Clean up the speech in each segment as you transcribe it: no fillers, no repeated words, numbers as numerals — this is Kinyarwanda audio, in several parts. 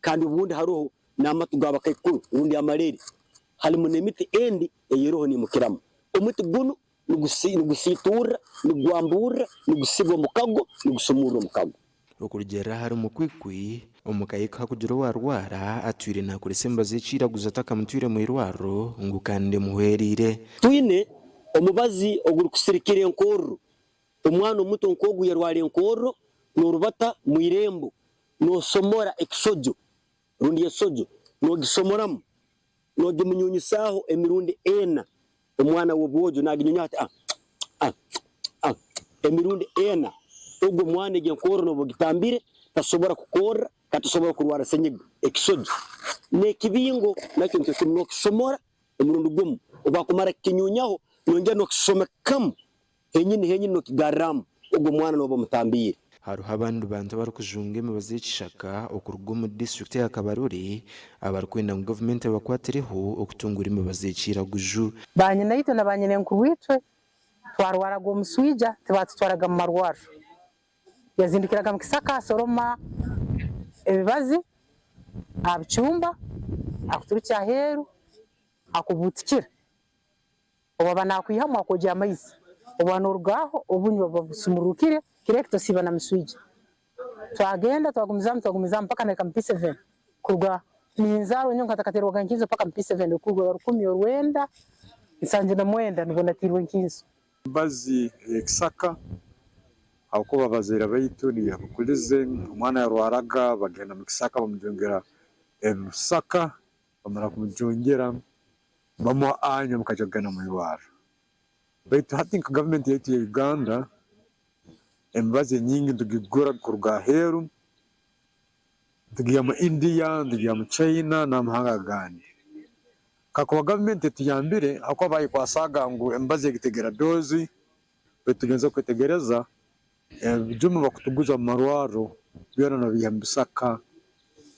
kandi ubundi haroho namatu gabakayikuru ubundi amarere hali munemiti endi eyiroho ni mukiramo umuti guno nugusitura nugwambura nugusiba mukago nugusumura mukago okurugera hari umukwikwi omukayika kugira warwara atwire na kurisemba zicira guzataka mutwire mu irwaro ngukande muherire twine omubazi oguru kusirikire enkoro omwana omuto nkogu yarwara enkoro norubata mu irembo no somora ekisojo rundi yesojo no gisomoramu no gimunyunyisaho emirundi ena omwana wobwojo naginyunya ati emirundi ena ubwo mwana enkoro no bogitambire tasobora kukora katusobora kurwara senyiga ekisojo ne kibingo nakyo ntyo kisomora emirundi gumu obakumara kinyunyaho nongera no kisomekamu henyini no kigaramu ubwo mwana no bomutambire haruho abandi bantu bari kujunga imibazi y'ikishaka okurugo mu district ya Kabarore abarikwenda mu government bakwatireho okutungura imibazi y'ikiraguju banyina yito na banyine nkuwitwe twarwaraga omuswija tibatutwaraga mu marwaro yazindikiraga mu kisaka soroma ebibazi abicyumba akuturukya heru akubutikira oba nakwihamwa kujya amaisi oba norugaho obunyi babusumurukire kirekto siba na mswiji twagenda twagumiza mpaka na MP7 kurwa ninzaro nyonga atakaterwa gankizo paka MP7 kurwa 10 orwenda nsanje na mwenda nibona tirwe nkizo bazi Kisaka akuko babazera bayitu ni yakulize umwana yarwaraga bagenda mu Kisaka bamujongera Lusaka bamara kumujongera bamwa anyo mukajogana mu irwaro but I think government yetu ya Uganda embaze nyingi tugigura kurga heru tugiya mu India tugiya mu China na mahanga gani kako government tuyambire ako bayi kwasaga ngo embaze gitegera dozi betugenza kwetegereza bijuma bakutuguza marwaro byana na biyambisaka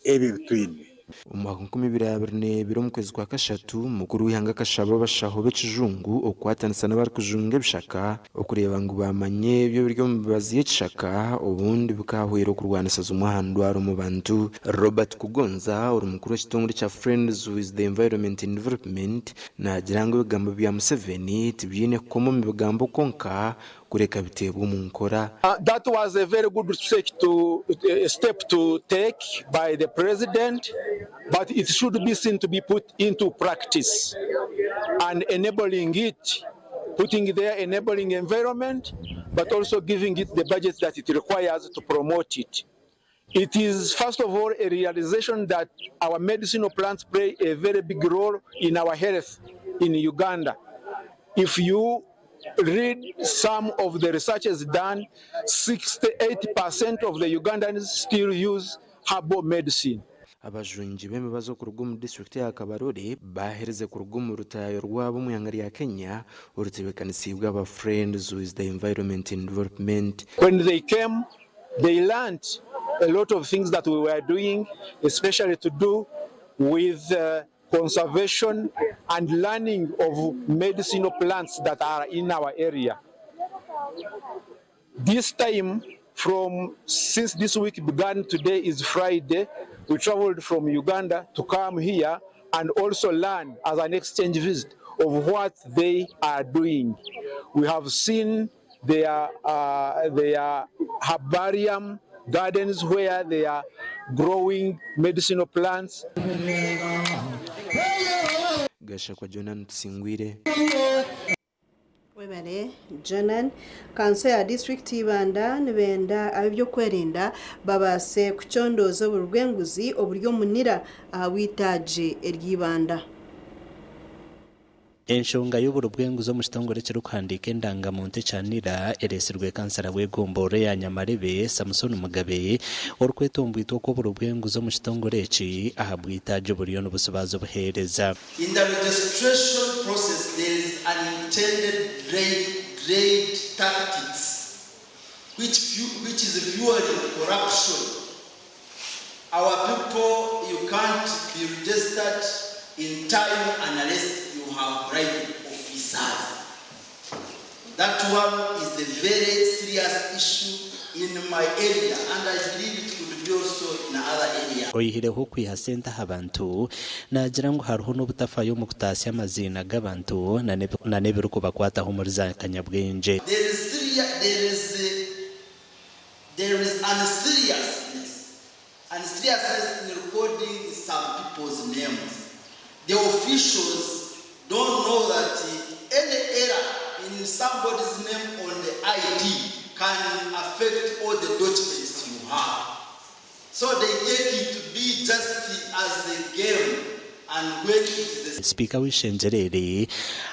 ebi bitwine umwaka 2022 mu kwezi kwa kashatu mukuru w'ihanga kashaba bashaho bekijungu okwatanisa n'abari kujunga bishaka okureba ngo bamanye byo biryo mubazi y'ikishaka ubundi bukahwera kurwanisaza umuhandwaro mu bantu Robert Kugonza uri mukuru w'ikitongore cya Friends with the Environment and Development nagirango bigambo bya Museveni tibyine komo mu bigambo konka kureka bitebwa mu nkora. That was a very good step to take by the president, but it should be seen to be put into practice and enabling it, putting there enabling environment, but also giving it the budget that it requires to promote it. It is first of all a realization that our medicinal plants play a very big role in our health in Uganda. If you read some of the researches done, 68% of the Ugandans still use herbal medicine. Abajunji b'emibazo ku rugo mu district ya Kabarore bahereze ku rugo mu rutayo rwabo mu yangari ya Kenya urutebekanisi bwa Friends with the Environment and Development. When they came, they learned a lot of things that we were doing, especially to do with conservation and learning of medicinal plants that are in our area. This time, since this week began, today is Friday, we traveled from Uganda to come here and also learn as an exchange visit of what they are doing. We have seen their herbarium gardens where they are growing medicinal plants. Gasha kwa Jonan Tsingwire. Webale Jonan kanso ya district ibanda nibenda abibyo kwerinda babase kucondozo burwenguzi oburyo munira ahawitaje eryibanda. Enshonga y'uburubwenguzo mu kitongore cyo kwandika indangamuntu canira eresirwe kansara wegombore ya Nyamarebe Samson Mugabe orkwetombuito ko burubwenguzo mu kitongore eci ahabwitaje buriyo n'ubusobazo buhereza. In the registration process there is unintended trade tactics which is fueling corruption. Our people, you can't be registered in time unless you have bribed officers. That one is a very serious issue in my area, and I believe it could be also in other areas. Oyihireho kwihasenta abantu nagira ngo hariho n'ubutafayo mu kutashya amazina g'abantu na nebiruko bakwataho muri za kanyabwenge. There is unseriousness in recording some people's names. The officials don't know that any error in somebody's name on the ID can affect all the documents you have. So they take it to be just as a game, and when it is a Speaker w'ishengerere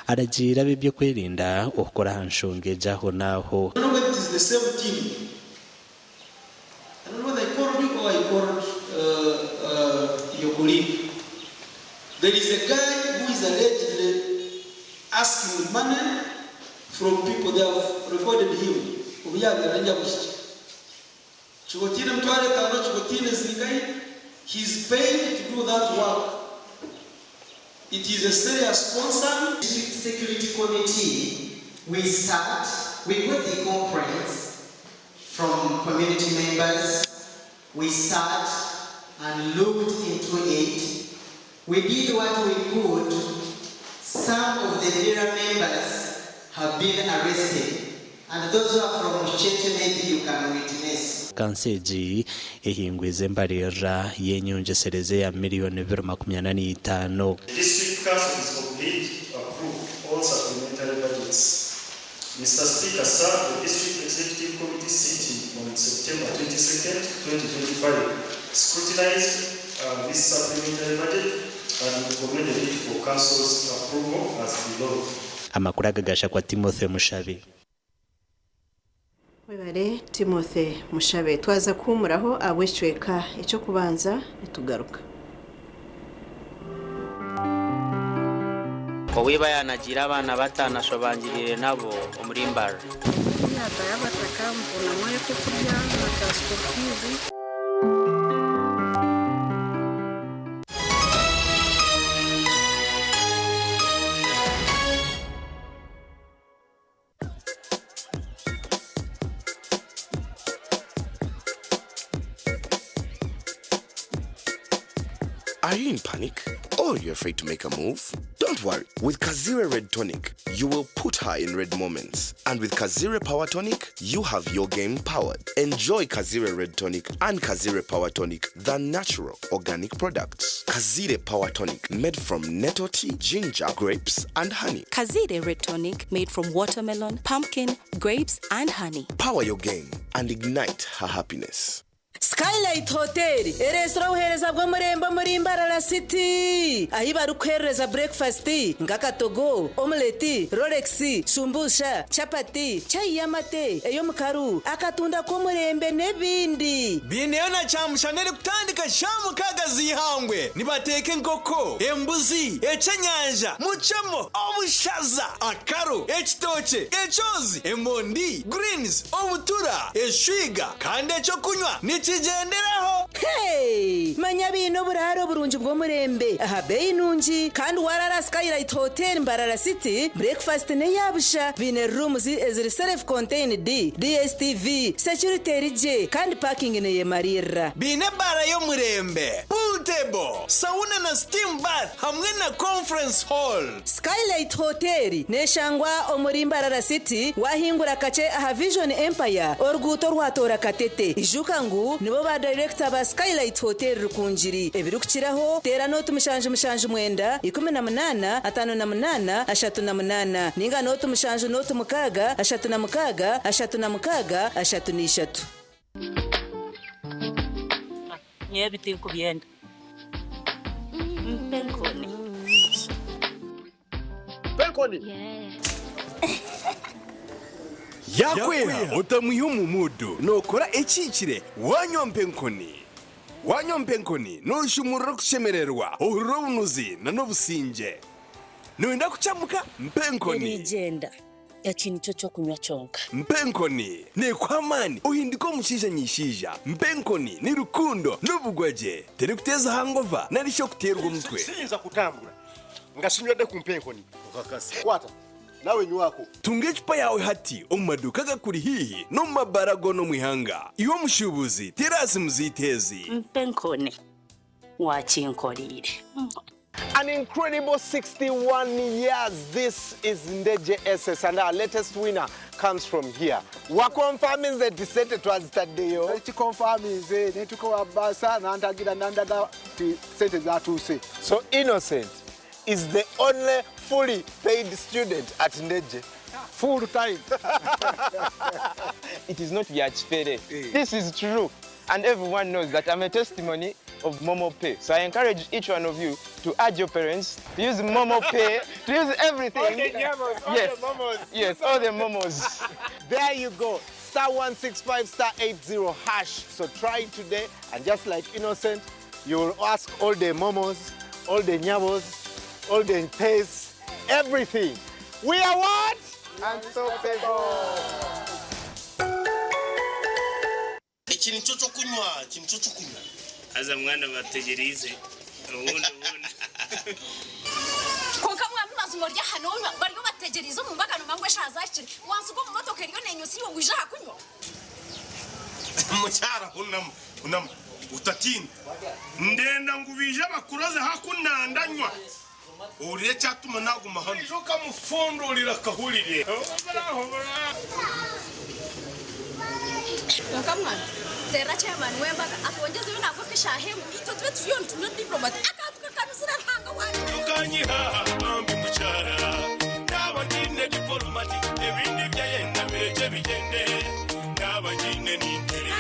aragira bibyo kwerinda okora hanshonge jaho naho. I don't know whether it is the same team. I don't know whether I called you or I called your colleague. There is a guy who is allegedly asking money from people. They have recorded him. He's paid to do that work. It is a serious concern. Security committee, we got the complaints from community members. We sat and looked into it. We did what we could. Some of the area members have been arrested, and those who are from Uchete, maybe you can witness. Kanseji ehingwize mbarira yenyongesereze ya miliyoni 285. The district council is obliged to approve all supplementary budgets. Mr. Speaker, sir, the district executive committee sitting on September 22nd, 2025 scrutinized this supplementary budget and recommended it for council's approval as below. Amakuru agagasha kwa Timothy Mushabe. Webare Timothy Mushabe twaza kumuraho abwishweka icyo kubanza nitugaruka. Wiba yanagira abana batanashobangirire nabo umurimbara. Yaba yabataka mbona mwe ko kurya na transport. Are you in panic? Or you're afraid to make a move? Don't worry. With Kazire Red Tonic, you will put her in red moments. And with Kazire Power Tonic, you have your game powered. Enjoy Kazire Red Tonic and Kazire Power Tonic, the natural organic products. Kazire Power Tonic, made from nettle tea, ginger, grapes, and honey. Kazire Red Tonic, made from watermelon, pumpkin, grapes, and honey. Power your game and ignite her happiness. Skylight Hotel, eresra uhereza bwo murembo muri Mbarara City. Ahiba rukhereza breakfast, ngakatogo, omelette, rolex, shumbusha, chapati, chai yamate, eyo mukaru, akatunda ko murembe nebindi. Bineona chamushanere kutandika shamu kagazi hangwe. Nibateke nkoko, embuzi, echenyanja, muchemo, obushaza, akaru, ekitoche, echozi, emondi, greens, obutura, eshwiga, kande cyo kunywa. Nichigenderaho. Hey, manya bino buraro burunji bwo murembe. Aha bei nunji kandi warara Skylight Hotel Mbarara City. Breakfast ne yabusha. Bine rooms eziri self contained DSTV, security rije kandi parking ne yemarira. Bine bara yo murembe. Pool table, sauna na steam bath hamwe na conference hall. Skylight Hotel neshangwa omuri Mbarara City wahingura kache aha Vision Empire orguto rwatora katete. Ijukangu nibo ba director ba Skylight Hotel rukunjiri ebirukiraho tera note mushanje mwenda 18 58 38 ninga note mushanje note mukaga 36 36 33 Nyebiti kubyenda Penkoni Yakweha utamuhimu mudu nokora ekikire wanyompenkoni noshumurro kushemererwa urubunuzi na nobusinje Nuenda kuchamuka mpenkoni Legenda yachini chocho kunywa chonka Mpenkoni ne kwamani uhindiko mushija nyishija Mpenkoni ni rukundo n'ubugwaje teri kuteza hangova narisho kuterwa umutwe Sinza kutambura ngashimyode ku mpenkoni ukakasi kwata nawe nywako tunga icupa yawe hati mu maduka gakuri hihi no mu mabarago no mu ihanga iwo mushubuzi terasi muzitezi mpenkone wakinkorire. An incredible 61 years. This is Ndeje SS, and our latest winner comes from here. Wakonfirming the descent was Tadeyo. Confirming the Netuko Abasa, Nandagira Nandaga, sent that to say. So Innocent is the only fully paid student at Ndeje. Full time. It is not Yachfere. This is true. And everyone knows that I'm a testimony of Momo Pay. So I encourage each one of you to urge your parents to use Momo Pay, to use everything. All the Nyamos, all the momos. Yes, all the momos. There you go. *165 *80 hash. So try it today, and just like Innocent, you will ask all the momos, all the nyabos, all the pays, everything. We are what? Unstoppable. Ikintu cyo kunywa. Aza mwana bategerize. Ubundi. Konka mwana mazumo rya hano bari bategerize mu mbagano mangwe shazakire. Wansuko mu motoka iriyo nenyusi yo ngwija hakunywa. Mucyara unam utatinda. Ndenda ngubije bakuroze hakunandanywa. Uriye cyatuma naguma hano. Joka mufundurira kahurire. Konka mwana Tera chairman wembaga akongeza yo nako kishahe mu ito twe tuyon tuno diplomat akatuka kanusira hanga waje ukanyiha ambi mucyara nabagine diplomat ebindi byayenda bireje bigende nabagine n'intere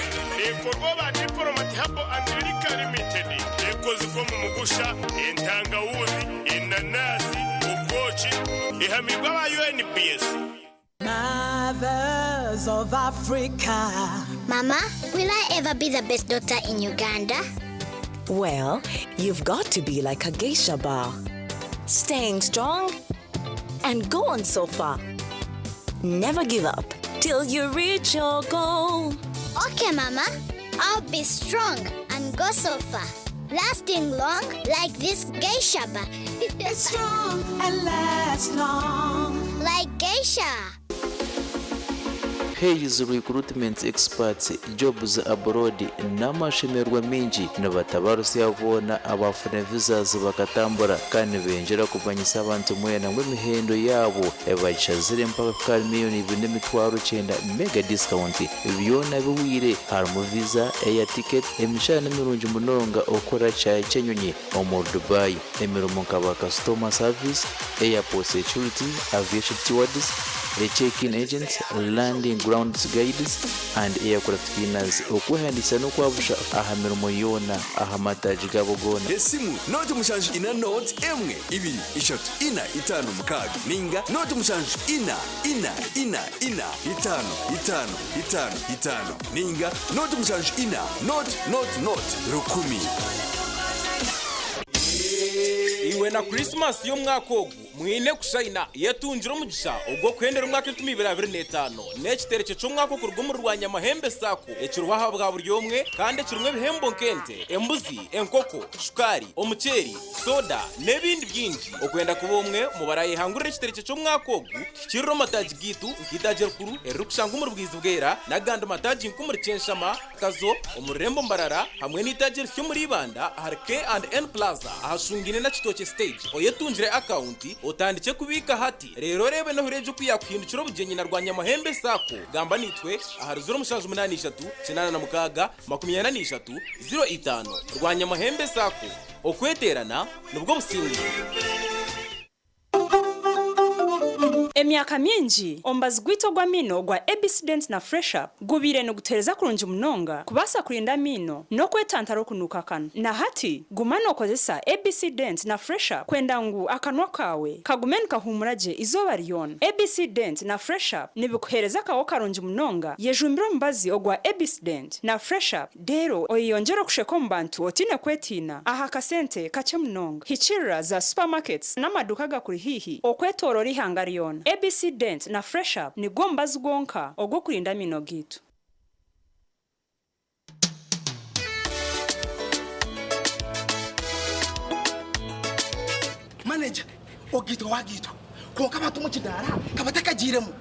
ekorwa ba diplomat habo America Limited ekoze ko mu mugusha entanga wuzi inanasi ukochi ihamigwa ba UNPS. Mothers of Africa. Mama, will I ever be the best doctor in Uganda? Well, you've got to be like a geisha bar. Staying strong and go on so far. Never give up till you reach your goal. Okay, Mama. I'll be strong and go so far. Lasting long like this geisha bar. It's strong and lasts long. Like geisha. Hayes recruitment experts jobs abroad n'amashemerwa mingi n'abatabarusi yabona abafuna visas bakatambura kandi benjera kubanyisa abantu mwena mw'imihendo yabo ebachazire mpaka miliyoni 2.9 mega discount byona biwire harimo visa air ticket emishana mirungi munonga okora cyenyonyi omu Dubai emirumo nkaba customer service airport security aviation stewards a check-in agent, landing grounds guides, and aircraft cleaners. Okuhandisa no kwabusha ahamirimo yona ahamataji gabogona. Esimu note mushanju ina note emwe ibiri ishatu ina itanu mukaga ninga note mushanju ina itanu ninga note mushanju ina note rukumi. Iwe na Christmas yo mwakogu mwine kushayina yetunjira umugisha ubwo kwendera umwaka 2025 n'ekitereche cyo mwako kurugumuru rwanya mahembe sako ekiruha bwa buryomwe kandi kirumwe bihembo nkente embuzi enkoko shukari omuceri soda nebindi byinji okwenda kubomwe mubaraye hangurira ekitereche cyo mwakogu kiriro mataji gitu nkitaje kuru erukushanga umurubwizi bwera naganda mataji nkumuri cyenshama kazo omurembo mbarara hamwe n'itaje cyo muri banda Arke and N Plaza ahashungine na kitoke stage oyetunjire account utandike kubika hati rero rebe no hureje kuyakwindukira ubugenyi na rwanya mahembe sako gamba nitwe aharuzura umushaje 83 86 23 05 rwanya mahembe sako okweterana nubwo busingi. Emyaka mingi ombazi gwito gwa mino gwa Agacencwire na Fresh Up gubire no gutereza kurunji munonga kubasa kurinda mino no kwetantaro kunuka kana na hati gumano okozesa Agacencwire na Fresh Up kwenda ngu akanwa kawe kagumeni kahumuraje izoba ryona. Agacencwire na Fresh Up nibikuhereza kawo karunji munonga yejumbiro mbazi ogwa Agacencwire na Fresh Up dero oyongera kusheko mbantu otine kwetina aha kasente kache munonga hichira za supermarkets n'amaduka gakuri hihi okwetorora ihangariona. Agacencwire na Fresh Up ni gombazi gonka ogwo kurinda mino gitu. Manager, ogito wagito. konka abantu mu kidara kabatakagiremo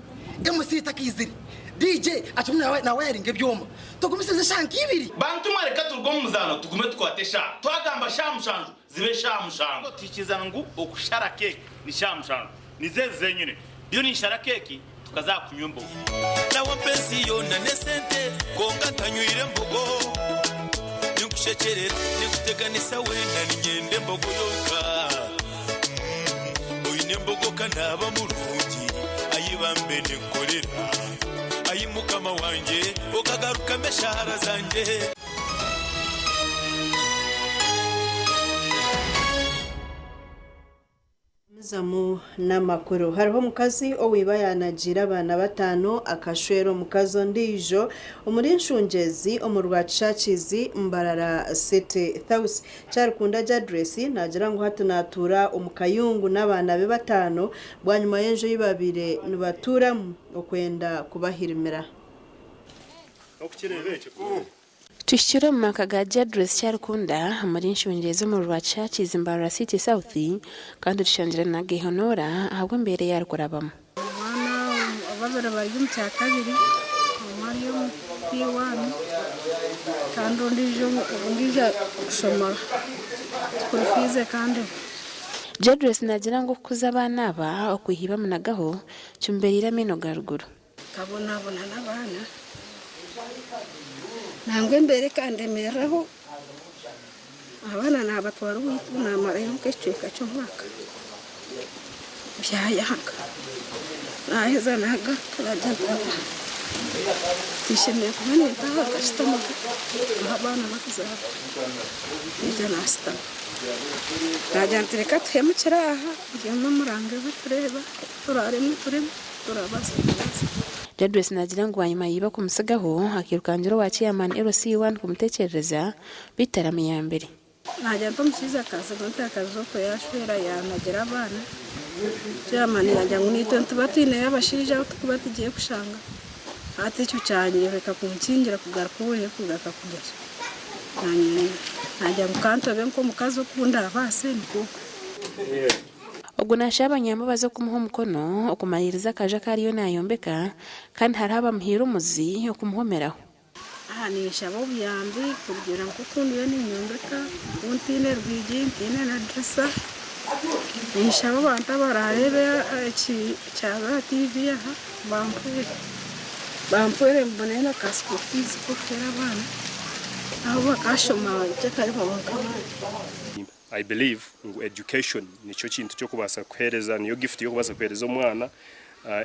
MC takiziri DJ achumwe na wiring ebyoma tugumisize shanki ibiri bantu mareka turwo muzano tugume twatesha twagamba shamushanju zibe shamushanju tikizangu okushara keke ni shamushanju nizeze nyine byo ni shara keke tukazakunyumba nawo pensi yona nesente konga tanywire mbogo nikushekerera nikuteganisa wenda ningende mbogo yoka oyine mbogo kanaba mulungi ayibambe nekorera ayimukama wanje okagaruka meshahara zanje Zamu n'amakuru hariho mukazi owibayanagira abana batano akashwero mukazo ndijo umuri nshungezi omurwa chachizi mbarara city house cyarukunda address nagira ngo hato natura umukayungu n'abana be batano bwanyuma y'enjo y'ibabire nibatura okwenda kubahirimira Tushira maka ga address cyarukunda muri nshungezi mu rwa Churches Mbarara City South kandi tushangira na gihonora ahubwo mbere yarkurabamo Mwana ababara bari mu cya kabiri umwari yo P1 kandi ndije shomara kurifize kandi Address nagira ngo kuza abana aba okuhiba munagaho cyumberira mino garuguru kabona n'abana nangwe mbere kandi meraho abana nabatwara witu namara y'ukeceka cyo mwaka byayanga naheza naga karajya tishemeye kubona ntaha customer abana bakazaba ije nasta najantireka tuhemukira aha yamwe murange batureba turaremo turabasa Address nagira ngo wanyuma yiba kumusigaho akirukanjiro wa chairman LC1 kumutekereza bitarame ya mbere najya tumusiza akazi gutakazo ko yashwera yanagira abana chairman yajya ngo ni 20 batine yabashirije kuba tugiye kushanga ate cyo cyanye reka kumkingira kugaruka ubuye kugaka kugeza najya mukantobe nko mukazo kunda abase niko ubwo nashaba nyambaza kumuha umukono okumayiriza kaje kariyo nayombeka kandi haraba muhira umuzi okumuhomeraho aha ni shabo byambi kugira ngo kundiyo ni nyombeka untine rwigi ntine na dressa ni shabo banta bararebe cyaba TV aha bampere mbonena kasko fees ko kera bana aho bakashoma cyakari babakama I believe education nicho kintu cyo kubasa kwereza niyo gift yo kubasa kwereza umwana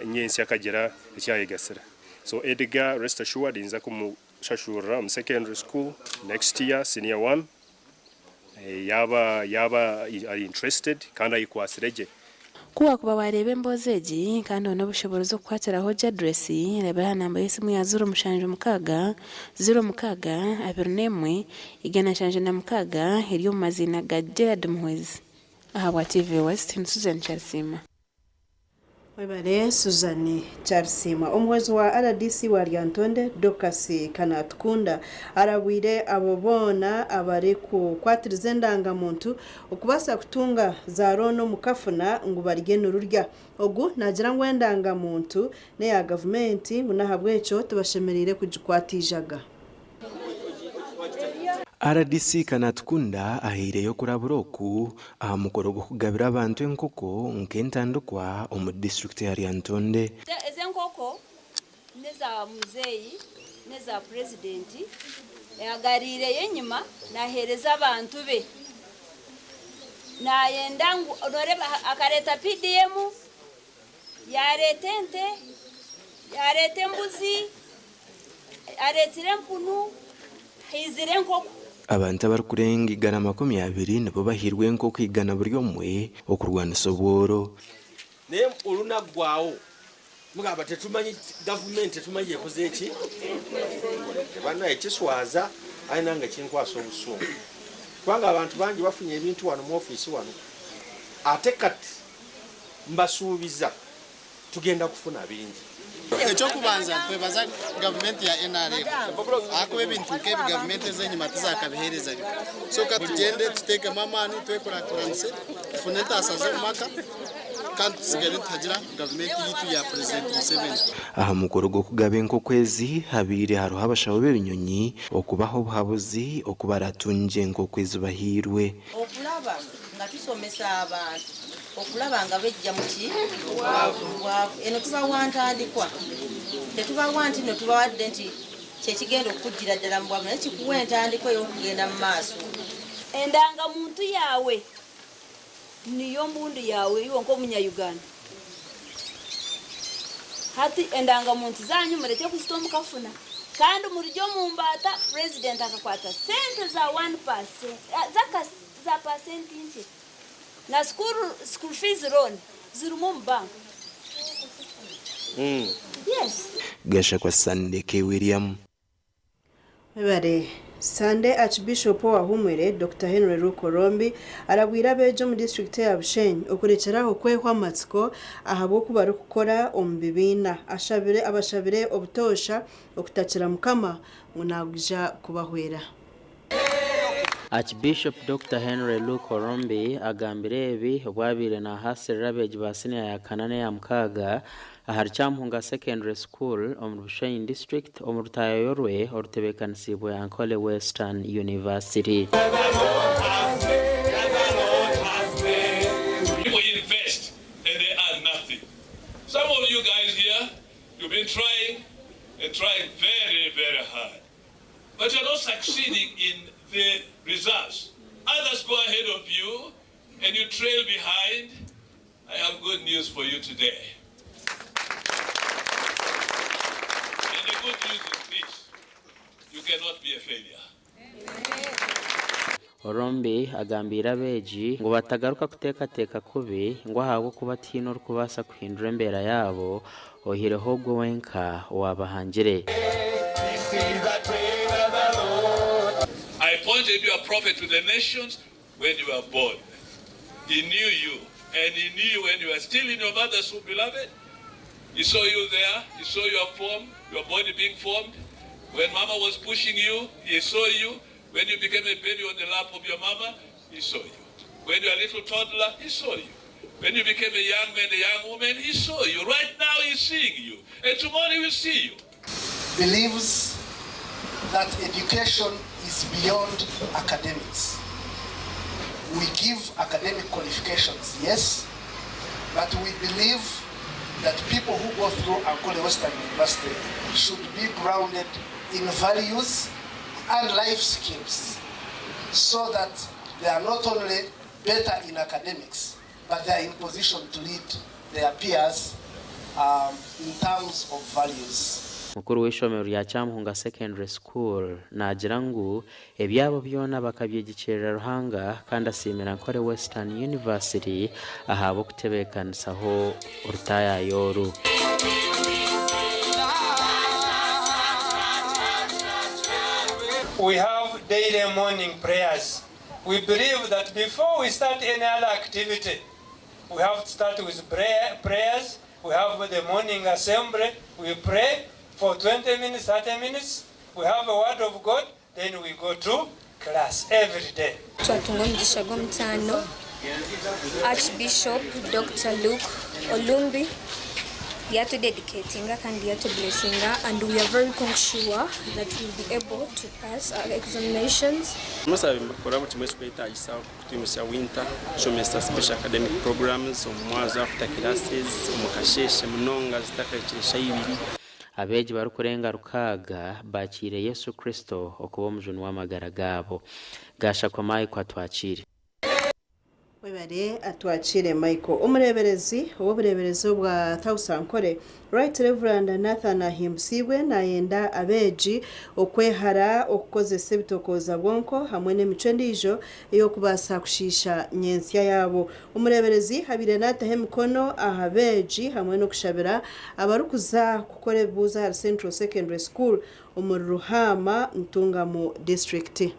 nyensi akagera cyayigasira so Edgar rest assured inza kumushashura mu secondary school next year senior 1 yaba are interested kandi ayikwasireje kuwa kuba warebe mbozeji kandi ono bushobozi zo kwatiraho address reba namba yesimu ya 0 mukaga abernemwe igana shanje na mukaga iriyo mazina ga Gerard Muhwezi aha wa TV West Susan Charsima Webale Suzanne Charsima umwezi wa RDC wa Ryantonde Dokasi Kanatkunda arabwire abobona abareku kwatirize ndangamuntu ukubasa kutunga za rono mukafuna ngo barigene ururya ogu nagira ngo ndangamuntu ne ya government munahabweco tubashemerire kujikwatijaga RDC Kanatkunda ahireyo kuraburoku amukorogo kugabira abantu enkoko nkentandukwa omu district ya Ryantonde ezenkoko neza muzeyi neza president yagarire yenyuma nahereza abantu be nayenda ngo oreba akareta PDM yaretente yarete mbuzi aretire mpunu hizire nkoko abantu abarukurenga 220 nibo bahirwe nko kwigana buri omwe okurwana soboro ne uruna gwawo mugaba tetumanyi government tumanyi yakozeki bana ekiswaza ainanga kinkwaso obuso kwanga abantu bangi bafunye ebintu wano mu office wano atekati mbasuubiza tugenda kufuna bingi Echo kubanza twebaza government ya NRA ako ebintu ke government zenye matiza akabihereza so katugende tuteke mamani twekora kuramse funeta asazo maka kandi tusigare tutagira government yitu ya President Museveni. Aha mukoro go kugabenko kwezi habire haruha abashaho b'ebinyonyi okubaho buhabuzi okubaratunje ngo kwezi bahirwe. Okulaba nga tusomesa abantu okulaba nga bejja muki eno tuba wantandikwa tetuba wanti no tuba wadde nti kyekigenda okugira ddala mu bwamu nekikuwa entandikwa y'okugenda mu maaso. Endanga muntu yawe niyo mbundu yawe iwo nk'omunya Uganda. Hati endanga muntu zanyu mureke kuzitomu kafuna kandi murijo mu mbata president akakwata sente za 1% za percent inche na school fees loan zirumu bank. Yes. Gasha kwa Sunday K William. Ebare Sunday Archbishop wa Humwere Dr. Henry Rukorombi arabwira bejo mu district ya Bushenyi okurekeraho kwehwa matsiko ahabo kubaru gukora ombibina abashabire obutosha okutakira mukama munagija kubahwera. Archbishop Dr. Henry Rukorombi agambire ebi obwabire na hasirira beji basine ya kanane ya mkaga Aharchamhunga Secondary School omu Bushenyi District omu Rutayo Yorwe orutebekanisiibwe Ankole Western University. People invest and they earn nothing. Some of you guys here, you've been trying and trying very, very hard. But you're not succeeding in the results. Others go ahead of you and you trail behind. I have good news for you today. Good news is this: you cannot be a failure. Orombi agambira beji ngo batagaruka kutekateka kubi ngo hawo kubatino rukubasa kuhindura mbera yabo ohireho gwo wenka wabahangire. I appointed you a prophet to the nations when you were born. He knew you, and he knew you when you were still in your mother's womb, beloved. He saw you there, he saw your form, your body being formed. When mama was pushing you, he saw you. When you became a baby on the lap of your mama, he saw you. When you were a little toddler, he saw you. When you became a young man, a young woman, he saw you. Right now he's seeing you. And tomorrow he will see you. Believes that education is beyond academics. We give academic qualifications, yes, but we believe that people who go through Ankole Western University should be grounded in values and life skills so that they are not only better in academics, but they are in position to lead their peers in terms of values. Mukuru w'ishomero rya Chamhunga Secondary School nagirangu ebyabo byona bakabyegikerera ruhanga kandi asimira Ankole Western University ahabo kutebekanisaho urutaya yoru. We have daily morning prayers. We believe that before we start any other activity, we have to start with prayers. We have the morning assembly. We pray for 20 minutes, 30 minutes. We have a word of God. Then we go to class every day. Archbishop Dr. Luke Olumbi, we are to dedicating and we are to blessing, and we are very sure that we'll be able to pass our examinations. Winter semester special academic programs omwaza after classes omukasheshe munonga zitakakirisha ibiri. Abeji barukurenga rukaga bakire Yesu Kristo okuba mujuni w'amagara gabo. Gasha kwa mai kwa twakire. Webare atwakire Michael umureberezi obureberezi bwa Tausankore Right Reverend Nathan Ahimsibwe na yenda abeji okwehara okukozesa ebitokoza bwonko hamwe n'emico ndijo iyo kubasa kushisha nyensya yabo. Umureberezi habire natahe mikono ahabeji hamwe no kushabira abarukuza gukora ebuza Central Secondary School umuruhama Ntungamo District.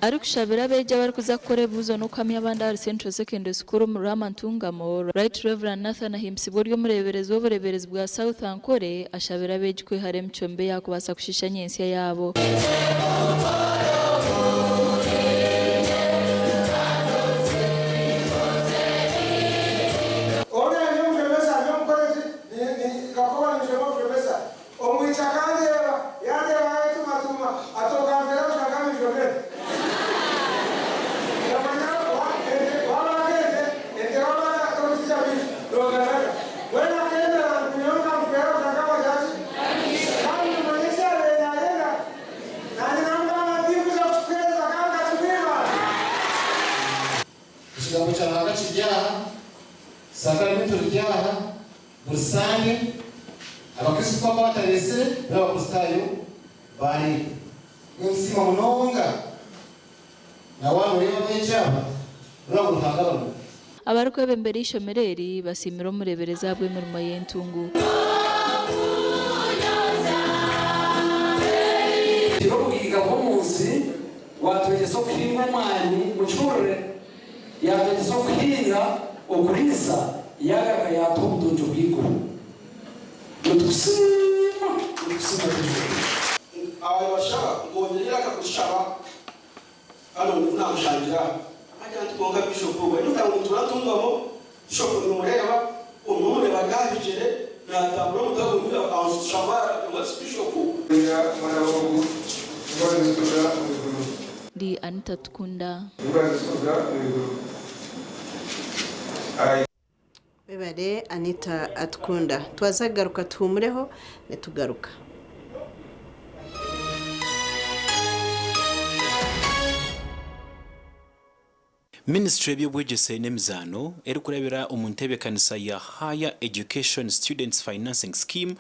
Arikushabira beja barikuza kore buzo no kamya banda Central Secondary School mu Rama Ntungamo. Right Reverend Nathan Ahimsibwe ryo mureberezi w'ubureberezi bwa South Ankole ashabira beji kwe hare mchombe yakubasa kushisha nyensya yabo. ikigambo cy'amahanga cy'ibyaha sakramento y'ibyaha rusange abakristo kwa batarese n'abapostayo bari n'usima munonga na wano rero b'ecyaba n'abaruhangabano abarukwe mbere y'ishomereri basimira umurebereza bw'imirimo y'entungu Kirobugiga munsi watwegeza kuhinga mwani muchure yatwegeza kuhinga okurisa yaga yatubudunjo bwiko dutusima abasha ngongera akakushaba hano namushangira ajya ntugonga bishop we nutangu turatungamo bishop numureba umureba gahijere natabura mutagumira abashaba what's bishop ya marawo Di Anita Tukunda Bebare Anita Atkunda twazagaruka tumureho netugaruka Ministry y'Ubwegese n'Emizano eri kurabira omuntebekanisa ya Higher Education Students Financing Scheme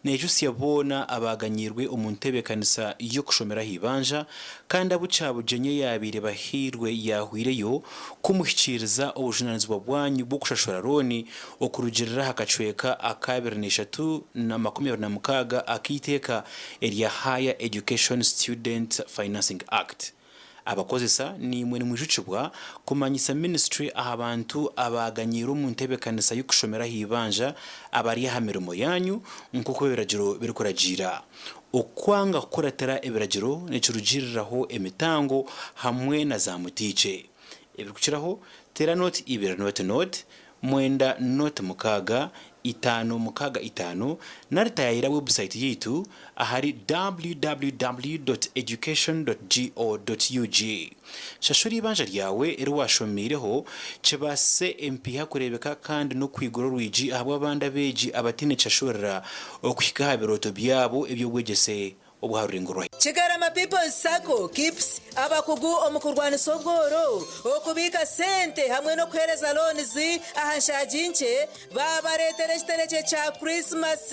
nejusi yabona abaganyirwe omuntebekanisa yo kushomera hibanja kandi abucabujenye yabire bahirwe yahwireyo kumuhikiriza obujunanizwa bwanyu bwo kushashora roni okurugirira hakacweka akabirneshatu na 26 akiteka eri ya Higher Education Student Financing Act. Abakozesa ni mwe mujucibwa kumanyisa ministry ahabantu abaganyira mu ntebekanisa yo kushomera hibanja abari yahamirimo yanyu nkuko biragiro birikuragira okwanga kukoratera ebiragiro necurugiriraho emitango hamwe na za mutice ebirukiraho tera note ibira note mwenda note mukaga itano mukaga itano naritayira website yitu ahari www.education.go.ug shashuri ibanja ryawe eri washomireho cebase MP hakurebeka kandi no kwigoro rwiji ahabwa abanda beji abatine cashorera okwika biroto byabo ebyo bwegese obuharuringurwa Chigarama People's Sacco keeps abakugu omukurwana sobgoro okubika sente hamwe no kwereza loans ahanshajinche babaretere kitereche cha Christmas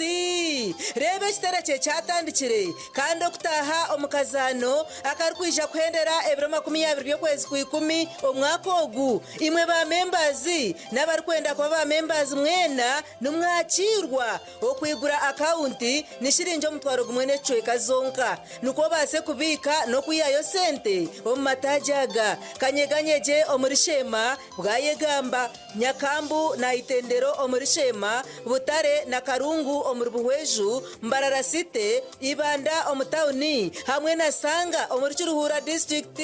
rebe kitereche cyatandikire kandi okutaha omukazano akarkwija kwendera ebiro 20 byokwezi kwikumi omwaka ogu imwe ba members n'abari kwenda kwa ba members mwena numwakirwa okwigura account nishirinjo mutwaro gumwene chweka zonka nuko base kubika no kuyayo sente omatajaga kanyeganyeje omurishema bwayegamba nyakambu na itendero omurishema butare na karungu omurbuhweju mbarara site ibanda omutauni hamwe na sanga omurichuruhura district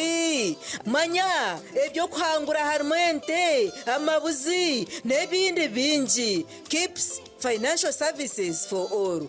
manya ebyo kuhangura harmente amabuzi nebindi binji keeps financial services for all.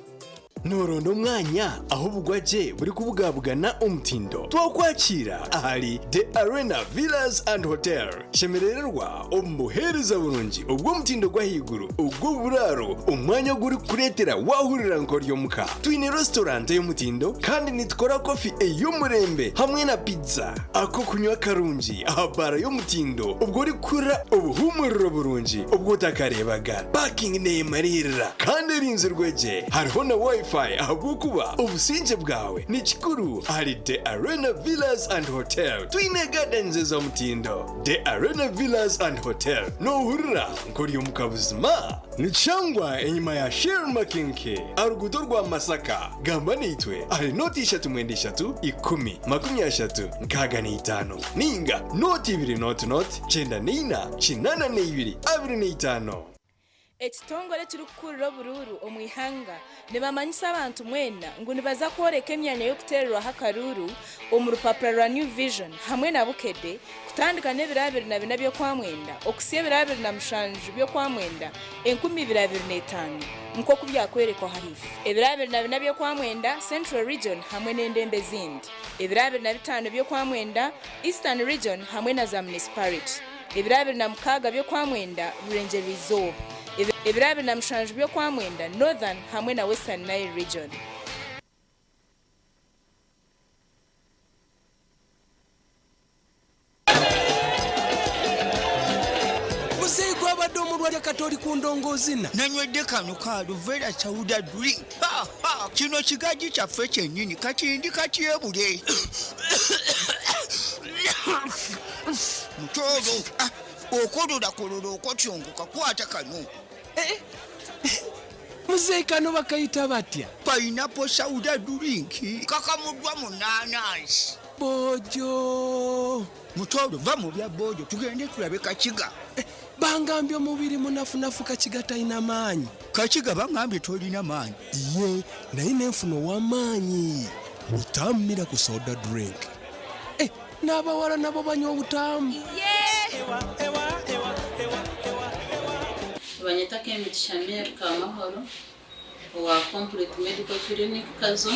Norondo mwanya aho bugwaje buri kubugabugana umutindo twakwakira ahari The Arena Villas and Hotel shemererwa omuhereza burungi ubwo mutindo gwa higuru ubwo buraro umwanya guri kuretera wahurira nkoryo muka twine restaurant yo mutindo kandi nitkora coffee ey'umurembe hamwe na pizza ako kunywa karungi ahabara yo mutindo ubwo uri kura ubuhumuriro burungi ubwo takarebaga parking ne marira kandi rinze rweje hariho na wifi ahabukuba obusinje bwawe ni kikuru hari The Arena Villas and Hotel twine gardens za mutindo The Arena Villas and Hotel no hurira nkoriyo mukabuzima ni cyangwa enyuma ya Shell Makinke aruguto rwa Masaka gamba nitwe ari noti 3 mwende 3 10 23 nkaga ni 5 ninga noti 2 noti chenda nina chinana ne 2 25 ekitongole kirukuriro bururu omwihanga nibamanyisa abantu mwena ngo nibaza kworeka emyanya yo kutererwa hakaruru omurupapura rwa New Vision hamwe na bukede kutandika n'ebirabiri na bina byo kwa mwenda okusiya ebirabiri na mushanju byo kwa mwenda 2025 nko kubyakwerekwa harifu ebirabiri na bina byo kwa mwenda Central Region hamwe n'endembe zindi ebirabiri na bitano byo kwa mwenda Eastern Region hamwe na za municipality ebirabiri na mukaga byo kwa mwenda Rurenje Reserve ebirabiri na mushanju byo kwa mwenda Northern hamwe na Western Nile Region. wali katoli kundongozina nanywedde kano ka Luvera Chowder drink kino kigaji kyaffe kyennyini katindi katyebule mutoolo okolola okotyongoka kwata kano muzeyi kano bakayita batya pineapple Chowder drink kakamuddwa mu nanansi bojo mutoolo va mu bya bojo tugende tulabe kakiga bangambye omubiri munafunafu kakiga talina maanyi kakiga bangambye tolina maanyi ye naye nenfuna ow'amaanyi butammira ku soda drink n'abawala nabo banywa obutamu banyita Kemiti Shamir Kamahoro wa Complete Medical Clinic Kazo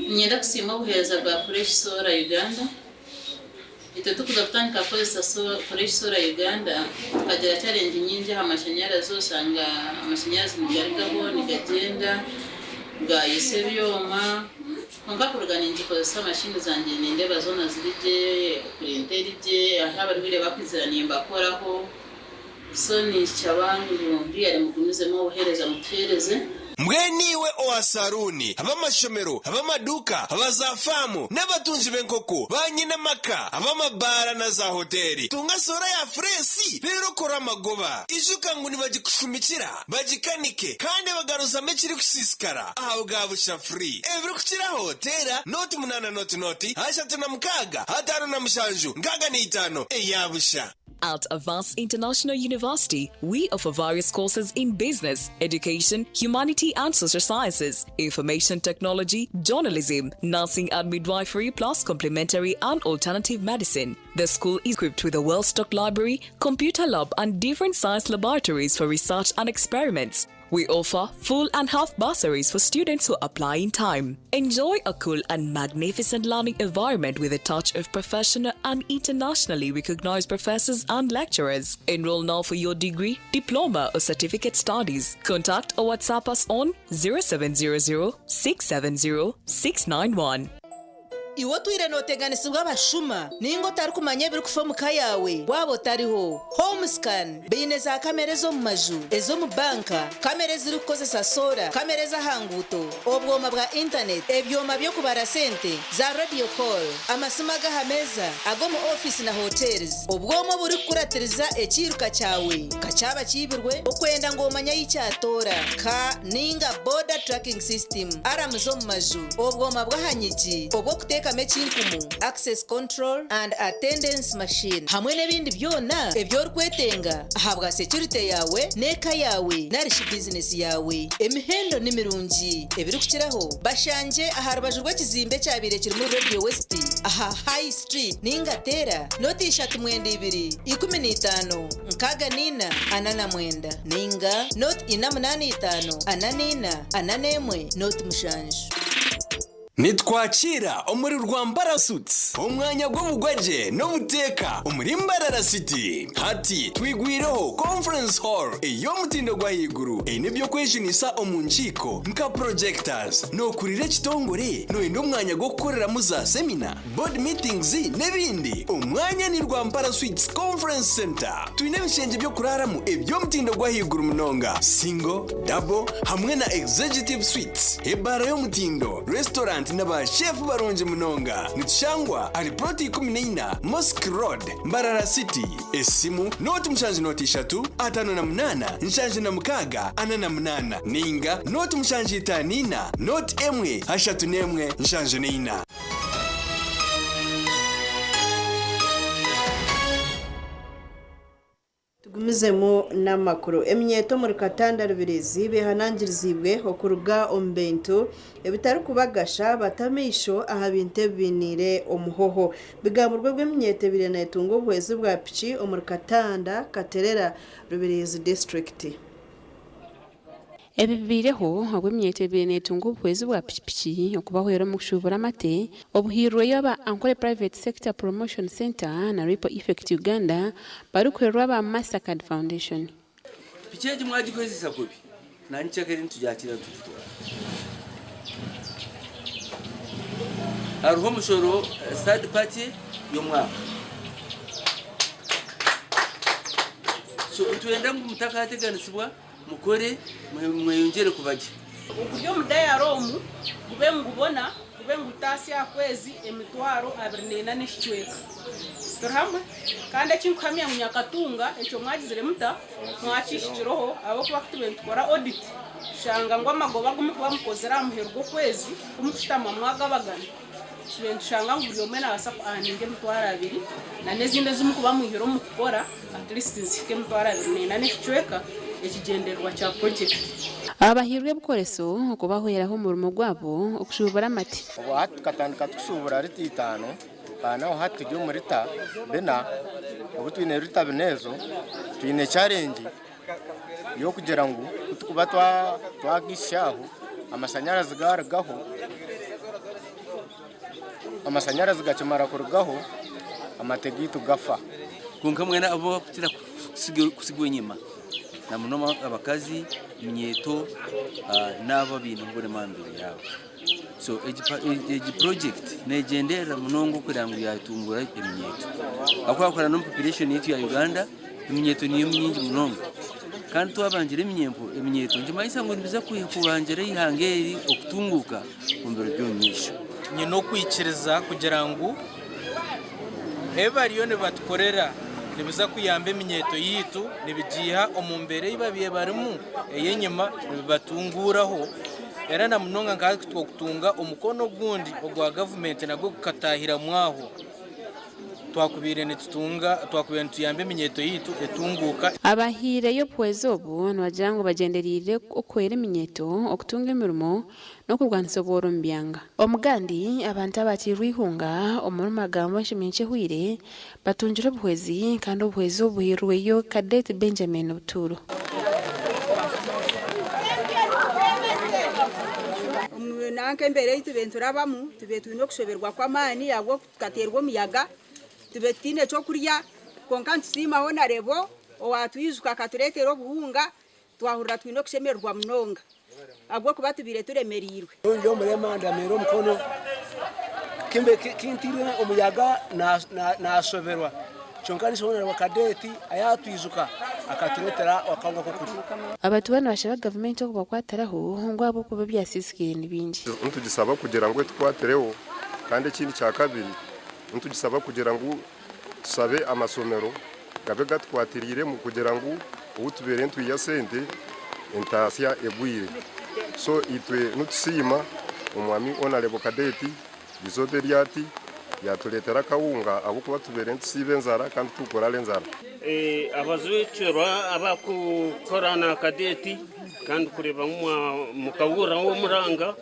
nyenda kusima obuheereza bwa Fresh Solar Uganda ito tukuza kutandika kukozesa Fresh Solar Uganda tukagira challenge nyingi amashanyarazi osanga amashanyarazi nigarigaho nigagenda gayise byoma konka kurugana ngikozesa mashini zanjye nindeba zona zirije kurenterije aho barwire bakwiziraniye mbakoraho so ni cyabantu ndiyare mugunyuzemo obuheereza mutereze mweniwe oasaruni abamashomero abamaduka abazafamu n'abatunzi b'enkoko banyina maka abamabara na za hoteli tunga sora ya fresi rero kora magoba ijuka ngo nibagikushumikira bagikanike kandi bagaruza mekiri kusisikara aho gabusha free ebiri kukira hotela noti munana noti ashatu na mukaga hatano na mushanju ngaga ni 5 eyabusha. At Avance International University, we offer various courses in business, education, humanity and social sciences, information technology, journalism, nursing and midwifery, plus complementary and alternative medicine. The school is equipped with a well-stocked library, computer lab and different science laboratories for research and experiments. We offer full and half bursaries for students who apply in time. Enjoy a cool and magnificent learning environment with a touch of professional and internationally recognized professors and lecturers. Enroll now for your degree, diploma or certificate studies. Contact or WhatsApp us on 0700 670 691. iwo twire noteganisibwa abashuma ningo tari kumanya biri kufa muka yawe wabo tariho home scan bine za kamera zo mu maju ezo mu banka kamera ziri kukozesa sora kamera za hanguto obwoma bwa internet ebyoma byo kubara sente za radio call amasima gahameza ago mu office na hotels obwoma buri kuratiriza ekiruka cyawe kacaba kibirwe okwenda ngo manya y'icyatora ka ninga border tracking system aramuzo mu maju obwoma bwa hanyiki obwo kuteka mechinkumu access control and attendance machine hamwe n'ebindi byona ebyo kwetenga ahabwa security yawe neka yawe narishi business yawe emihendo nimirungi ebiri kukiraho bashanje aharubaju rw'ekizimbe cyabire kiri muri Radio West aha High Street ningatera noti 3215 nkaga nina anana mwenda ninga not 885 ananina ananemwe not mushanju nitwakira omuri rwambara suits omwanya gw'obugwaje n'obuteka omuri Mbarara City hati twigwireho conference hall ey'omutindo gwa higuru enebyo kwejunisa omunkiko nka projectors nokurire kitongore noyenda omwanya gwo kukoreramu za seminar board meetings n'ebindi omwanya ni Rwambara Suites Conference Center tuyine ebishenge byo kuraramu eby'omutindo gwa higuru munonga single double hamwe na executive suites ebara y'omutindo restaurant n'aba chef baronje munonga nitushangwa ari proti 14 Mosque Road Mbarara City esimu noti mushanju noti 3 58 nshanju na mukaga 88 ninga noti mushanju 5 noti 1 3 nshanju 4 tugumizemo n'amakuru emyeto muri katanda rubirizi bihanangirizibwe okuruga ombento ebitari kubagasha batamisho aha binte binire omuhoho bigamurwe bw'emyeto bire na etungo bwezi bwa pichi omuri katanda katerera rubirizi district ebibireho abw'emyeto bire na etungo bwezi bwa pichi okubahwera mu kushubura amate obuhirwe yaba Ankole Private Sector Promotion Center na Ripple Effect Uganda barukwerwa ba Mastercard Foundation picheji mwaji kwezisa kubi na nchakeri ntujakira tututora aruho mushoro third party yomwaka so twenda ngo mutakateganisibwa mukore mweyongere kubajya uburyo mudayalomu kube ngubona kube ngutasi akwezi emitwaro 24 n'ishweka turhamwe kandi ekinkamya munyakatunga echo mwagizire muta mwakishikiroho abo kuba kutubentwara audit shanga ngo amagoba gumukuba mukozera muhergo kwezi kumutama mwagabagana shanga ngo buri omena asa aninge mutwara 2 na nezinde zimukuba muhero mukora at least zike mutwara 24 n'ishweka ekigenderwa cha project abahirwe bukoreso okubahweraho umurimo gwabo okushubura amati katandika tushubura riti 5 kana hati ryo murita bena ubutwine rita benezo twine challenge yo kugira ngo tukuba twagishaho amashanyarazi gacumara kurugaho amategitu gafa kunka mwena abo kutira kusigwe nyima na munoma abakazi imyeto nabo bintu ngore mambere yawe so eji project negendera munongo kugira ngo yatungura imyeto akwakora no population yitu ya Uganda imyeto niyo myingi munongo kandi twabanjire imyeto njimayisa ngo nibiza kubanjira ihangeri okutunguka kumbere byonyisha nyino kwikiriza kugira ngo ebariyo ne batukorera nibiza kuyamba imyeto yitu nibigiha omumbere ibabiye barimu eyenyima batunguraho era na munonga ngazi kutunga umukono gundi ogwa government nago kukatahira mwaho twakubire tuyambe imyeto yitu etunguka abahire yo pwezobo nwagira ngo bagenderire okwera imyeto okutunga imirimo no kurwanisa oboro mbyanga omugandi abantu abatirwihunga omurumagamo shiminche hwire batunjira obwezi kandi obwezi obuhirweyo Cadet Benjamin Buturo nanke mbere yitu benturabamu tubetwino kushoberwa kwa mani yabo katerwa muyaga tubetine cyo kurya konka ntusimaho na rebo owatwizuka katuretero obuhunga twahurira twino kushemerwa munonga abwo kuba tubire turemerirwe njo murema ndamero mukono kimbe kintire umuyaga nashoberwa chonkani shona wa kadeti ayatwizuka akaturetera wakanga kokuri abantu bana bashaba government ko bakwataraho ngwabo ko byasisikire nibindi ntugisaba kugira ngo twatereho kandi ikindi cya kabiri ntugisaba kugira ngo tusabe amasomero gabe gatwatirire mu kugira ngo ubutubere ntuyasente entasya egwire so itwe nutusima umwami honorable kadeti bizote ryati yatuletera kawunga abo kuba tubere ntusibe nzara kandi tukora lenzara abazwicirwa abakukorana kadeti kandi kureba mukawura wo muranga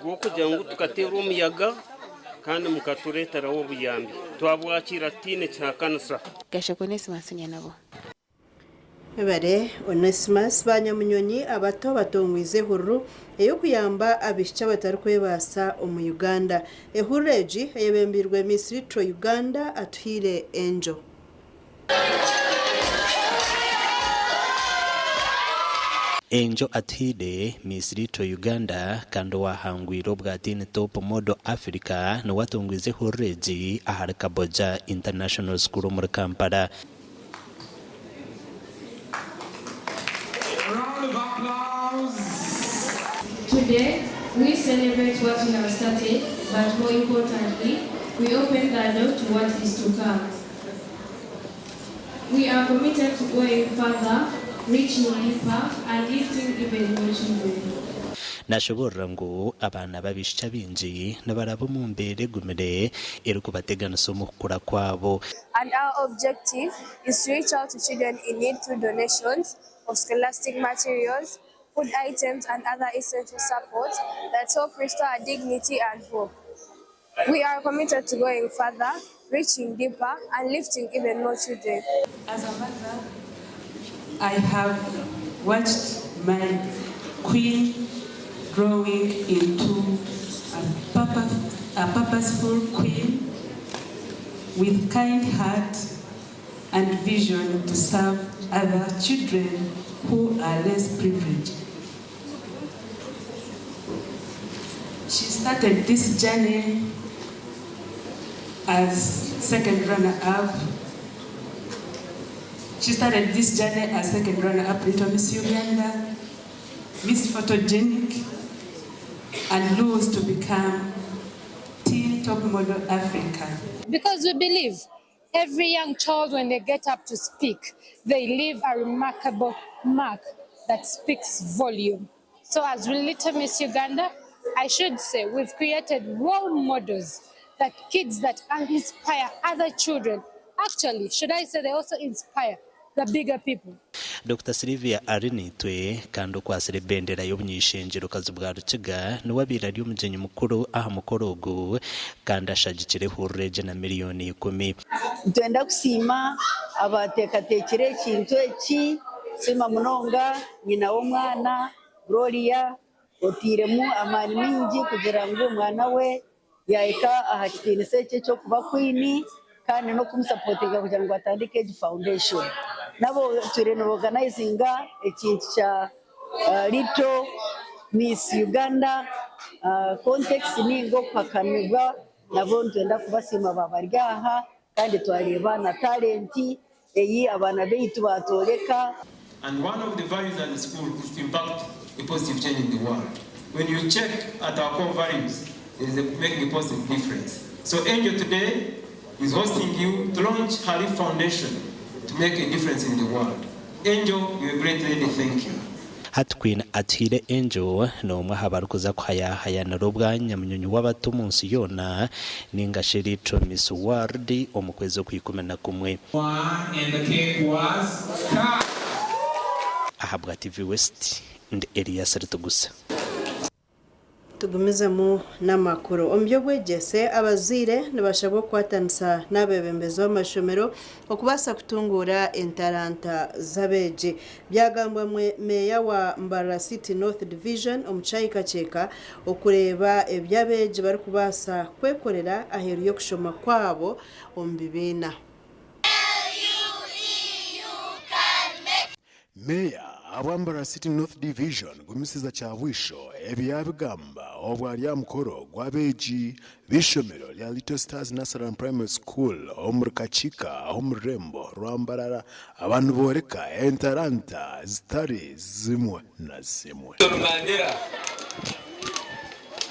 gwo kugira ngo tukatera umuyaga kandi mukaturetera wo buyambi twabwakira tine cya kanasa gashakonesi masanya nabo Ebare Onesimus banyamunyonyi abato batongwize hururu eyo kuyamba abisha batari kwebasa mu Uganda ehureji yebembirwe Miss Litro Uganda atuhire Angel Angel atuhire Miss Litro Uganda kando wahangwiro bwa Teen Top Model Africa no watongwize hureji ahari Kaboja International School muri Kampala. Round of applause. Today, we celebrate what we have started, but more importantly, we open the door to what is to come. We are committed to going further, reaching deeper, and lifting even more children. Nashobora ngo abana babisha binji nabarabo mu mbere gumere eruko bategana somo kukura kwabo. And our objective is to reach out to children in need through donations of scholastic materials, food items, and other essential support that help restore our dignity and hope. We are committed to going further, reaching deeper, and lifting even more children. As a mother, I have watched my queen growing into a purposeful queen with kind heart and vision to serve other children who are less privileged. She started this journey as second runner-up. She started this journey as second runner-up Little Miss Uganda, Miss Photogenic, and rose to become Teen Top Model Africa. Because we believe every young child, when they get up to speak, they leave a remarkable mark that speaks volume. So as Little Miss Uganda, I should say we've created role models, that kids that inspire other children. Actually, should I say they also inspire the bigger people. Dr. Sylvia Arinitwe kando kwa bendera y'obunyishenjero kazi bwa Rukiga niwabira ari umugenyi mukuru aha mukorogo kandi ashagikire hureje na miliyoni 10. Twenda kusima abatekatekere ikintu eki sima munonga nyina w'umwana Gloria otiremu amani mingi kugira ngo umwana we yaika aha kitinise cye cyo kuba queen kandi no kumusapotinga kugira ngo atandike foundation. Nabo tureno organizinga ekintu cha Little Miss Uganda context ningo kwakanibwa nabo ntenda kubasima babaryaha kandi twareba na talenti eyi abana beitu batoleka. And one of the values at the school is to impact a positive change in the world. When you check at our core values, it is making a positive difference. So Angel today is hosting you to launch her foundation to make a difference in the world. Angel, you're a great lady, thank you. Hat Queen Atile Angel no mwahabarukuza kwaya na robwa nyamunyonyi w'abato munsi yona ninga sheri Miss World omukwezo kw'ikumennakumwe. And the cake was cut. Ahabwa TV West and Elias Rutugusa. Tugumiza mu namakuru ombyo bwegese abazire nibashabo kwatanisa nabebembezo w'amashomero okubasa kutungura entaranta zabeje byagambwa meya wa Mbara City North Division omuchayika cheka okureba ebyabeje bari kubasa kwekorera aheru yo kushoma kwabo ombibina. Meya Mbara City North Division gumisiza chabwisho ebyabigamba obwali amukoro gwabeji bishomero lya Little Stars Nursery and Primary School omurkachika omurembo rwambarara abantu boreka entaranta zitari zimwe na zimwe. Mandela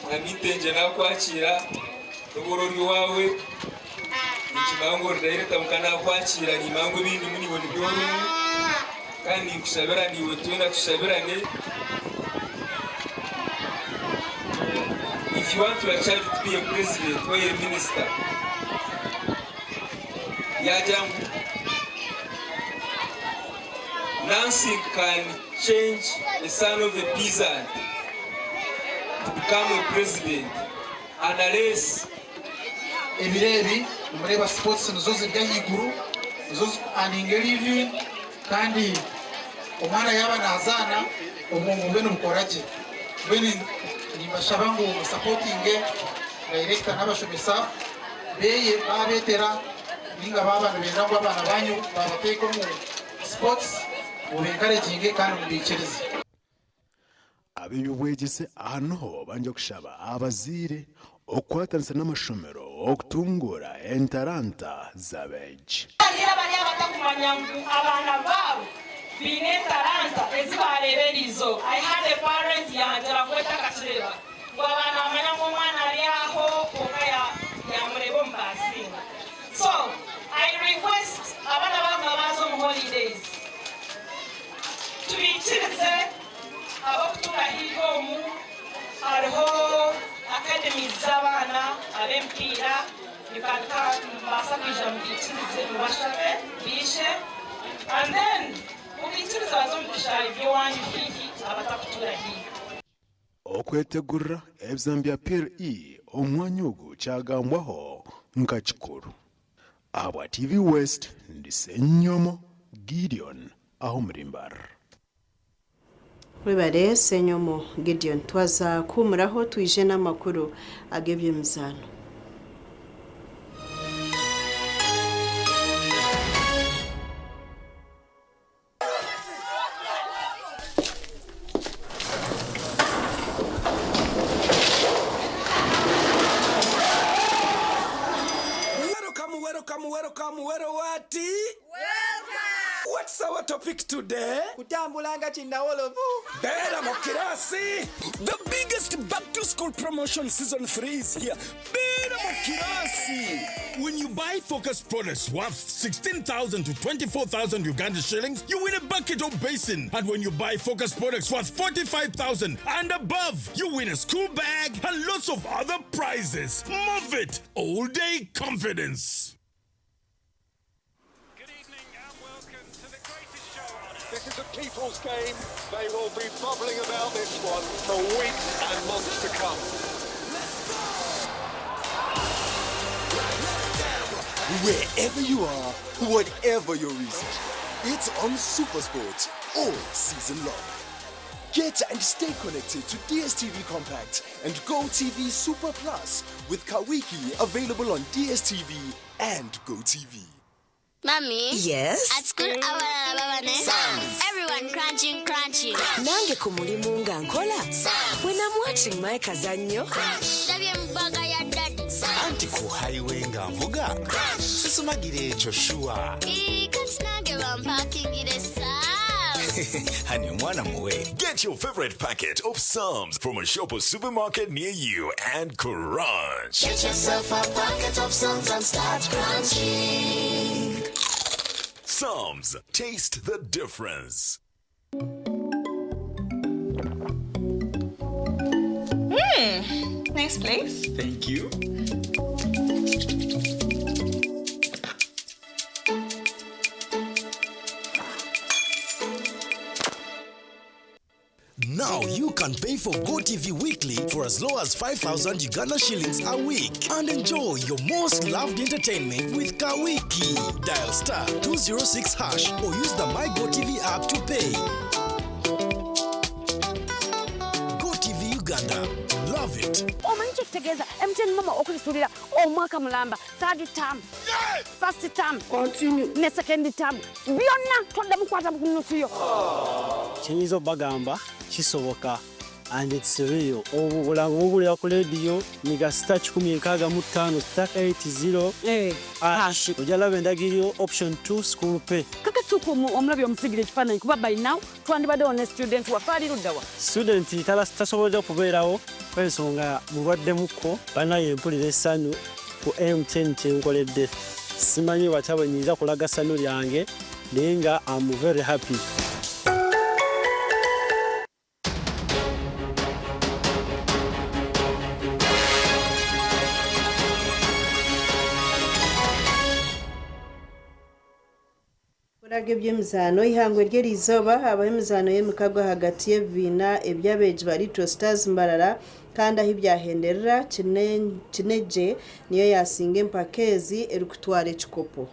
ngamitenje nakwakira uburori wawe ikimango direct mukana kwakira ni mango bindi muni boni byoro kandi kushabira ni wetuna kushabirane. If you want your child to be a president or a minister, yajangu, nothing can change the son of a peasant to become a president unless ebirebi umureba sports nzozi byahiguru nzozi aningelivi kandi umwana yaba nazana umumube n'umukoraje bene ni bashabango supporting director n'abashomesa beye babetera ninga baba n'ibirangwa abana banyu babateko mu sports ubenkarejinge kandi mubicereze abiyubwegese ahantu banje kushaba abazire okwatanisa n'amashomero okutungura entaranta zabeje azira bali abatakumanya abana babo bine taranta ezibareberizo. I had a parent yanjara kweta kachireba ngo abana bamanya ngo mwana ari aho kokaya yamurebo mbasinga. So I request abana bamwe bazo mu holidays tubikirize abo kutura higomu ariho academy z'abana abempira nikaka basa kwija mu bikirize mu bashabe bishe and then mubikirize bazombishara ibyo wanyu hihi abatakutura hihi okwetegurira ebizambya PRE omwanya ogu kyagambwaho nka kikuru. Abwa TV West ndisenyomo Gideon aho Murimbara. Webare senyomo Gideon twaza kumuraho twije n'amakuru agebye mizano. Welcome, wati? Welcome. What's our topic today? Kutambulanga chinawolovu. Bera Mokirasi. The biggest back to school promotion season 3 is here. Bera Mokirasi. When you buy Focus products worth 16,000 to 24,000 Uganda shillings, you win a bucket or basin. And when you buy Focus products worth 45,000 and above, you win a school bag and lots of other prizes. Move it. All day confidence. This is a people's game. They will be bubbling about this one for weeks and months to come. Wherever you are, whatever your reason, it's on SuperSport all season long. Get and stay connected to DSTV Compact and GoTV Super Plus with Kawiki available on DSTV and GoTV. Mommy? Yes? At school, everyone crunching. Nange kumulimu nga nkola. When I'm watching my kazanyo. Anti ku highway nga mvuga. Sisumagire ekyo shuwa. Honey, mwana muwe. Get your favorite packet of Psalms from a shop or supermarket near you and crunch. Get yourself a packet of Psalms and start crunching. Psalms, taste the difference. Nice place. Thank you. Now you can pay for GoTV weekly for as low as 5,000 Uganda shillings a week and enjoy your most loved entertainment with Kawiki. Dial star 206 hash or use the My GoTV app to pay. GoTV Uganda. Love it. Omanyi together. MTN mama okulisulira omwaka mulamba. Third term. First term. Continue. Ne second term. Byonna twadde mukwata bukunusuyo. Kinizo bagamba kisoboka and it's real. Obulanga ku radio niga star 165 star 80 hash ojalaba endagiriro option 2 school pay. Kaka tuko omulabi omusigire kifaananyi kuba by now twandibadde on student wafaali luddawa. Student tasobola okubeerawo kwensonga mulwaddemuko banaye empulira essanu ku M10 kyenkoledde. Simanyi wataba nyiza kulaga ssanu lyange naye nga I'm very happy. By'emizano ihangwe ry'erizoba ab'emizano y'emikagwa hagati y'ebibiina ebyabeegi ba Little Stars Mbarara kandi aho ibyahenderera Kineje niyo yasinga empakezi erikutwara ekikopo.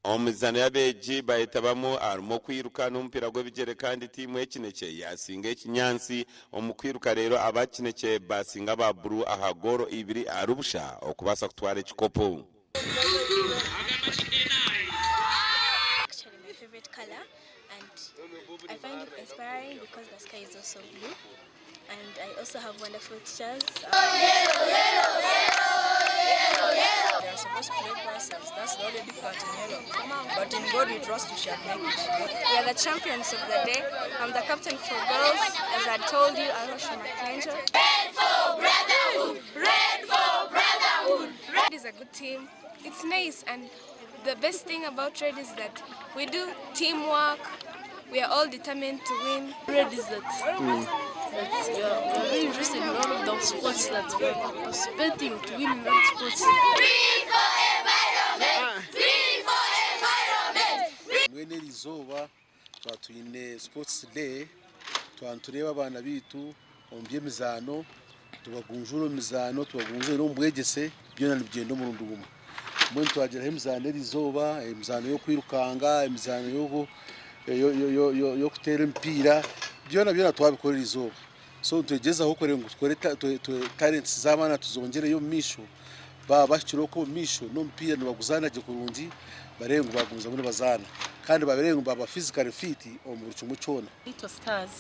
Omuzano y'abeegi bayetabamu arimo kwiruka n'omupira gw'ebigere kandi tiimu y'Kinekye yasinga ekinyansi omu kwiruka rero abakinekye basinga ba Buru aha goro 2 arubusha okubaasa kutwara ekikopo. Color, and I find it inspiring because the sky is also blue, and I also have wonderful teachers. They are supposed to play passes. That's the only difference in yellow. But in God we trust we shall make it. We are the champions of the day. I'm the captain for girls. As I told you, I'm Red for brotherhood! Red for brotherhood! Red is a good team. It's nice, and the best thing about Red is that we do teamwork. We are all determined to win. Red is that we are very interested in all of the sports that we are participating to win in all sports. Green for environment! Green for environment! Mwene rizoba twatwine sports day twantureba abana bitu ombye mizano tubagunjura mizano tubagunjura ombwegese byona nibigenda mu rundugumo. Mwe twagira hemizano rizoba emizano yo kwirukanga emizano yo kutera empira byona twabikorera izoba. So tugeza aho kore ngo twore talents z'abana tuzongere yo misho ba bashiroko misho no mpira nibaguzana je kurungi barengo bagunza muri bazana kandi baberengo baba physical fit omu rucumu cyona. Little Stars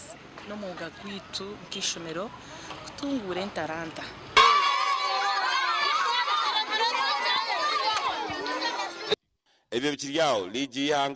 no muga kwitu kishomero kutungura entaranta. ebyo bikiryaho ligi y'ihanga